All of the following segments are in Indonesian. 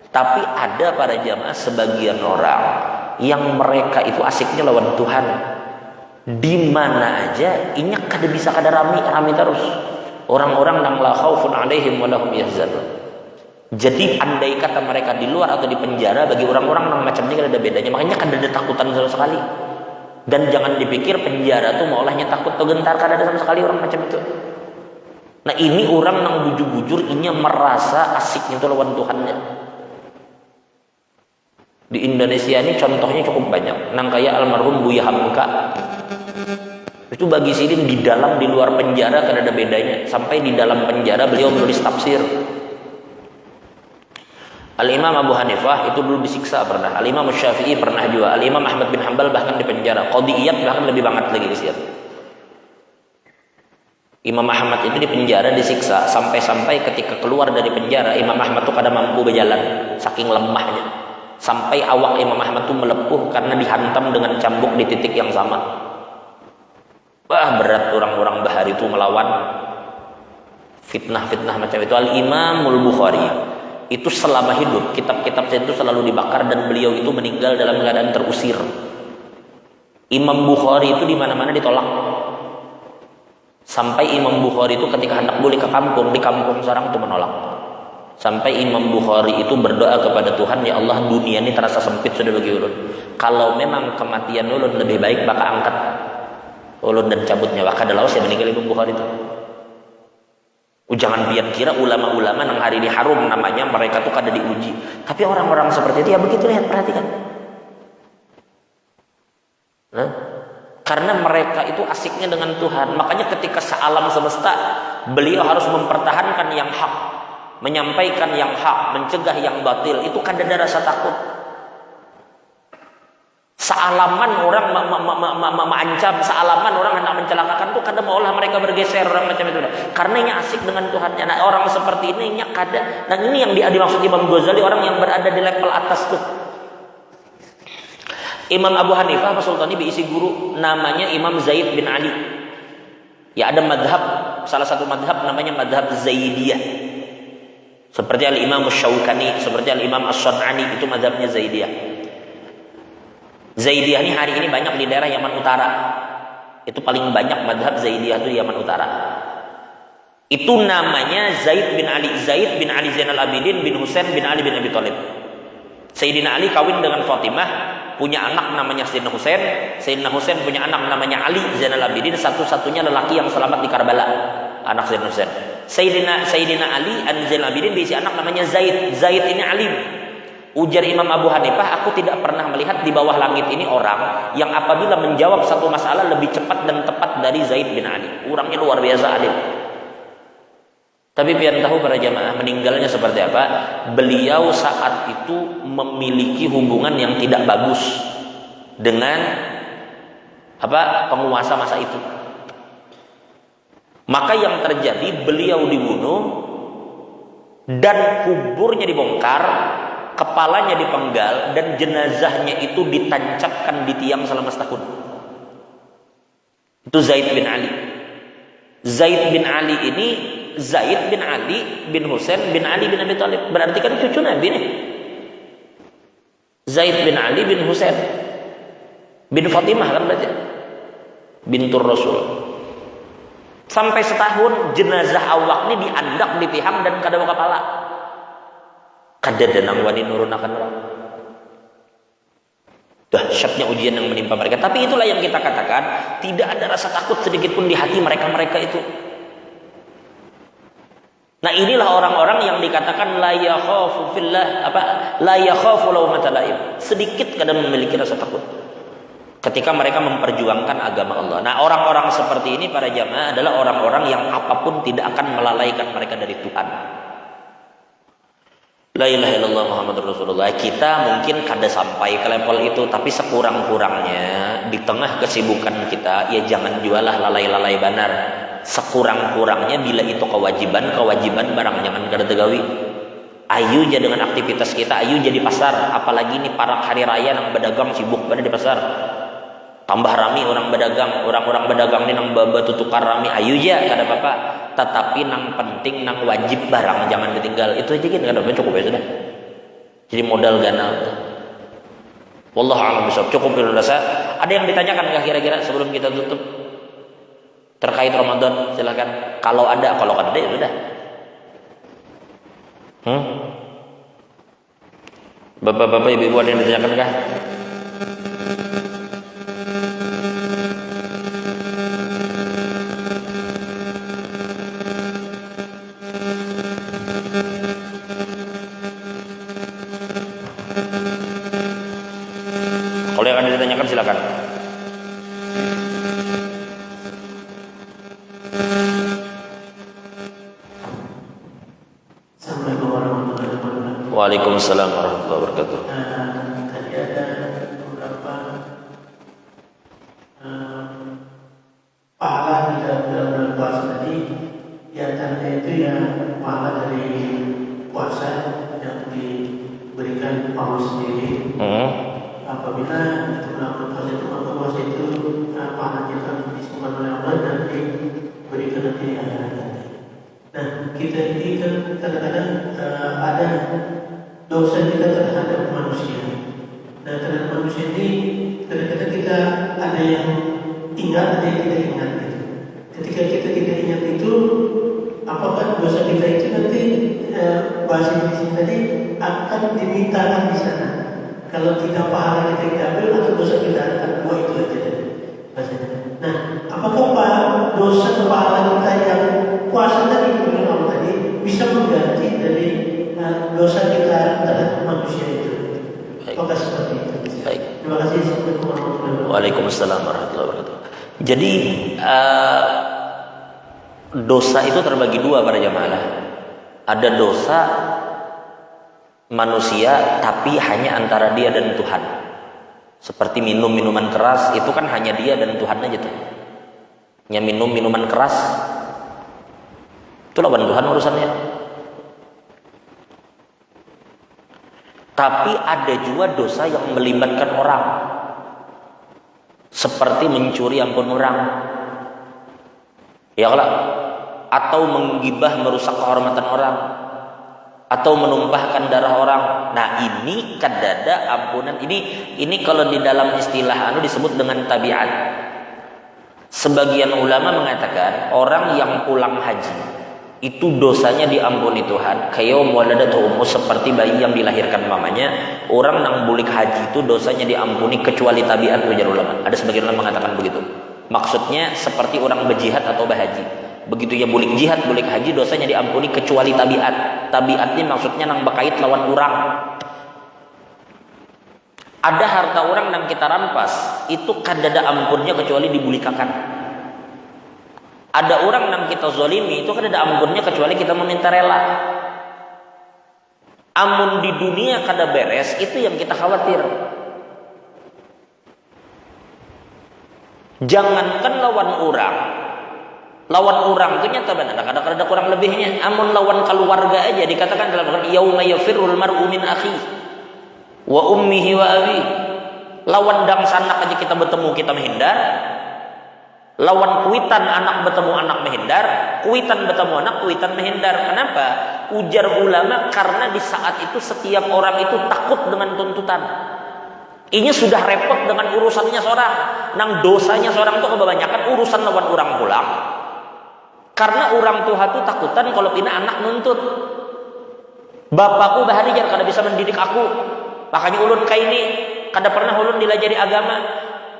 Tapi ada para jamaah sebagian orang yang mereka itu asiknya lawan Tuhan. Di mana aja inyak kada bisa kada rami terus. Orang-orang nang la khaufun alaihim wa lahum yahzanun. Jadi andai kata mereka di luar atau di penjara, bagi orang-orang yang macam ini kan ada bedanya. Makanya kan ada takutan sama sekali. Dan jangan dipikir penjara tuh maulahnya takut atau gentar, kan ada sama sekali orang macam itu. Nah ini orang yang bujur-bujur inya merasa asiknya itu lawan Tuhannya. Di Indonesia ini contohnya cukup banyak. Nang kayak almarhum Buya Hamka. Itu bagi sidin di dalam di luar penjara kan ada bedanya. Sampai di dalam penjara beliau menulis tafsir. Al-Imam Abu Hanifah itu dulu disiksa pernah. Al-Imam Syafi'i pernah juga. Al-Imam Ahmad bin Hanbal bahkan di penjara. Qadhi Iyad bahkan lebih banget lagi di situ. Imam Ahmad itu di penjara disiksa sampai-sampai ketika keluar dari penjara Imam Ahmad itu kada mampu berjalan saking lemahnya. Sampai awak Imam Ahmad itu melepuh karena dihantam dengan cambuk di titik yang sama. Wah berat orang-orang bahari itu melawan fitnah-fitnah macam itu. Al-Imamul Bukhari itu selama hidup kitab-kitab itu selalu dibakar dan beliau itu meninggal dalam keadaan terusir. Imam Bukhari itu di mana-mana ditolak. Sampai Imam Bukhari itu ketika hendak balik ke kampung, di kampung sarang itu menolak. Sampai Imam Bukhari itu berdoa kepada Tuhan, ya Allah dunia ini terasa sempit sudah bagi ulun. Kalau memang kematian ulun lebih baik maka angkat ulun dan cabut nyawa. Kada lawas ya meninggal Imam Bukhari itu. Jangan biar kira ulama-ulama yang hari ini harum namanya mereka tuh kada diuji. Tapi orang-orang seperti itu ya begitu, lihat perhatikan. Nah, karena mereka itu asiknya dengan Tuhan. Makanya ketika sealam semesta beliau harus mempertahankan yang hak, menyampaikan yang hak, mencegah yang batil. Itu kada ada rasa takut. Sealaman orang mengancam, sealaman orang hendak mencelakakan tuh kadang maulah mereka bergeser orang macam itu. Karena ini asik dengan Tuhannya. Nah, orang seperti ini kada. Dan ini yang dimaksud Imam Ghazali, orang yang berada di level atas tuh. Imam Abu Hanifah Sultani diisi guru namanya Imam Zaid bin Ali. Ya ada madhab, salah satu madhab namanya madhab Zaidiyah. Seperti Al-Imam Syaukani, seperti Al-Imam As-Sun'ani, itu madhabnya Zaidiyah. Zaidiyah ini hari ini banyak di daerah Yaman Utara. Itu paling banyak madhab Zaidiyah itu di Yaman Utara. Itu namanya Zaid bin Ali Zainal Abidin bin Husain bin Ali bin Abi Thalib. Sayyidina Ali kawin dengan Fatimah, punya anak namanya Sayyidina Husain. Sayyidina Husain punya anak namanya Ali Zainal Abidin, satu-satunya lelaki yang selamat di Karbala, anak Sayyidina Husain. Sayyidina Ali Zainal Abidin diisi anak namanya Zaid. Zaid ini alim. Ujar Imam Abu Hanifah, aku tidak pernah melihat di bawah langit ini orang yang apabila menjawab satu masalah lebih cepat dan tepat dari Zaid bin Ali. Orangnya luar biasa alim. Tapi pian tahu para jamaah meninggalnya seperti apa? Beliau saat itu memiliki hubungan yang tidak bagus dengan penguasa masa itu. Maka yang terjadi beliau dibunuh dan kuburnya dibongkar, kepalanya dipenggal dan jenazahnya itu ditancapkan di tiang selama setahun. Itu Zaid bin Ali. Zaid bin Ali ini Zaid bin Ali bin Husain bin Ali bin Abi Thalib. Berarti kan cucu Nabi nih. Zaid bin Ali bin Husain bin Fatimah kan berarti. Bintur Rasul. Sampai setahun jenazah awak ini diandak di tiang dan kada bawa kepala. Kada denang wani nurunakan orang. Dahsyatnya ujian yang menimpa mereka. Tapi itulah yang kita katakan, tidak ada rasa takut sedikit pun di hati mereka itu. Nah, inilah orang-orang yang dikatakan la yakhafu fillah la yakhafu lawmata laim. Sedikit kadang memiliki rasa takut ketika mereka memperjuangkan agama Allah. Nah, orang-orang seperti ini para jamaah adalah orang-orang yang apapun tidak akan melalaikan mereka dari Tuhan. La ilaha illallah Muhammadur Rasulullah. Kita mungkin kada sampai ke level itu, tapi sekurang-kurangnya di tengah kesibukan kita, ya jangan jualah lalai-lalai banar. Sekurang-kurangnya bila itu kewajiban barang jangan kada tegawi. Ayu aja dengan aktivitas kita, ayu jadi pasar. Apalagi ini para hari raya nang berdagang sibuk pada di pasar. Tambah rami orang berdagang, orang-orang berdagang ini nang batu tukar rami, ayu aja kada apa-apa. Tetapi nang penting nang wajib barang jangan ditinggal. Itu aja kan kada cukup ya sudah. Jadi modal gana. Wallahu a'lam bishawab. Cukup dulu rasa. Ada yang ditanyakan nggak kira-kira sebelum kita tutup terkait Ramadan? Silakan. Kalau ada ya sudah. Bapak-bapak, ibu-ibu, ada yang ditanyakan kah? Kalau yang ada ditanyakan silakan. Assalamualaikum warahmatullahi wabarakatuh. Waalaikumsalam warahmatullahi wabarakatuh. Tadi ada beberapa pahala di dalam bulan puasa tadi. Di antaranya itu yang pahala dari puasa yang diberikan Allah sendiri. Apabila itu melakukan puasa itu, maka puasa itu pahalanya akan disimpan oleh Allah dan diberikan nanti di akhirat nanti. Nah, kita ini kan kadang-kadang ada dosa kita terhadap manusia. Nah, terhadap manusia ini kadang-kadang kita ada yang ingat, ada yang tidak ingat gitu. Ketika kita tidak ingat itu, apakah dosa kita itu nanti bahasa di sini tadi akan dimintakan di sana? Kalau kita pahala kita ambil atau dosa kita akan dua itu aja bahasanya. Nah, apakah dosa atau pahala kita yang puasa tadi kemudian Allah tadi bisa mengganti dari dosa kita terhadap manusia itu? Apakah seperti itu? Baik. Terima kasih. Assalamualaikum warahmatullahi wabarakatuh. Waalaikumsalam warahmatullahi wabarakatuh. Jadi dosa itu terbagi dua para jamaah. Ada dosa manusia tapi hanya antara dia dan Tuhan. Seperti minum minuman keras, itu kan hanya dia dan Tuhan aja tuh. Yang minum minuman keras itu lawan Tuhan urusannya. Tapi ada juga dosa yang melibatkan orang, seperti mencuri ampun orang, ya kalau atau menggibah merusak kehormatan orang, atau menumpahkan darah orang. Nah, ini kadada ampunan. Ini kalau di dalam istilah disebut dengan tabiat. Sebagian ulama mengatakan orang yang pulang haji itu dosanya diampuni Tuhan. Kayak waladatu ummu, seperti bayi yang dilahirkan mamanya. Orang nang bulik haji itu dosanya diampuni kecuali tabiat, ujar ulama. Ada sebagian ulama mengatakan begitu. Maksudnya seperti orang berjihad atau berhaji. Begitu ya bulik jihad, bulik haji, dosanya diampuni kecuali tabiat. Tabiat ini maksudnya nang berkait lawan orang. Ada harta orang yang kita rampas, itu kadada ampunnya kecuali dibulikakan. Ada orang yang kita zalimi, itu kadada ampunnya kecuali kita meminta rela. Amun di dunia kada beres, itu yang kita khawatir. Jangankan lawan orang. Lawan orang itu nyata benar, kadang-kadang ada kurang lebihnya. Amun lawan keluarga aja dikatakan dalam Al-Qur'an, yauma yafirrul mar'u min akhihi wa ummihi wa abi. Lawan dang sanak aja kita bertemu, kita menghindar. Lawan kuitan anak bertemu anak menghindar, kuitan bertemu anak, kuitan menghindar. Kenapa? Ujar ulama, karena di saat itu setiap orang itu takut dengan tuntutan. Ini sudah repot dengan urusannya seorang. Nang dosanya seorang itu kebanyakan urusan lawan orang pulang. Karena orang tua itu takutan kalau pina anak nuntut. Bapakku bahari jar kada bisa mendidik aku. Makanya ulun kayak ini kada pernah ulun dilajari agama.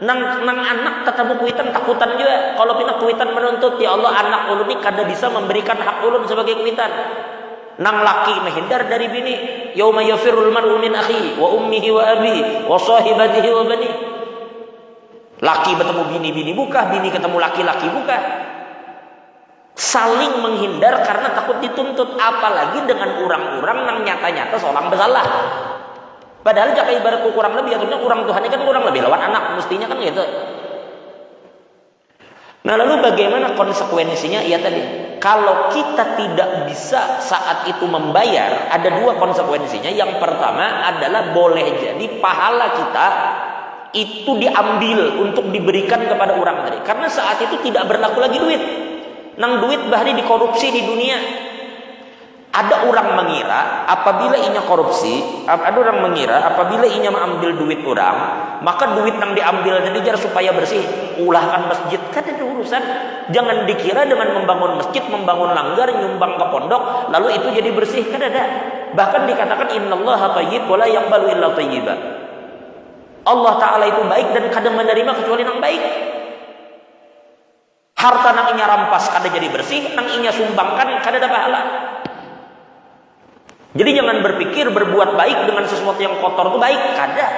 Nang anak tetamu kuitan takutan juga. Kalau pina kuitan menuntut, ya Allah anak ulun ini kada bisa memberikan hak ulun sebagai kuitan. Nang laki menghindar dari bini. Yauma yafirrul mar'u min akhi wa ummihi wa abi wa sahibatihi wa bani. Laki bertemu bini buka, bini ketemu laki buka. Saling menghindar karena takut dituntut, apalagi dengan orang-orang yang nyata-nyata seorang bersalah. Padahal jika ibarat kurang lebih, artinya orang Tuhannya kan kurang lebih lawan anak, mestinya kan gitu. Nah, lalu bagaimana konsekuensinya? Ya tadi, kalau kita tidak bisa saat itu membayar, ada dua konsekuensinya. Yang pertama adalah boleh jadi pahala kita itu diambil untuk diberikan kepada orang tadi, karena saat itu tidak berlaku lagi duit. Nang duit bahari dikorupsi di dunia. Ada orang mengira apabila inya korupsi, ada orang mengira apabila inya mengambil duit orang, maka duit yang diambil tadi jar supaya bersih, ulahkan masjid. Kan ada urusan. Jangan dikira dengan membangun masjid, membangun langgar, nyumbang ke pondok, lalu itu jadi bersih. Kan ada. Bahkan dikatakan innallaha thayyib wa la yaqbalu illa thayyiba. Allah Ta'ala itu baik dan kadang menerima kecuali yang baik. Harta nang inya rampas kada jadi bersih, nang inya sumbangkan kada ada pahala. Jadi jangan berpikir berbuat baik dengan sesuatu yang kotor itu baik, kada.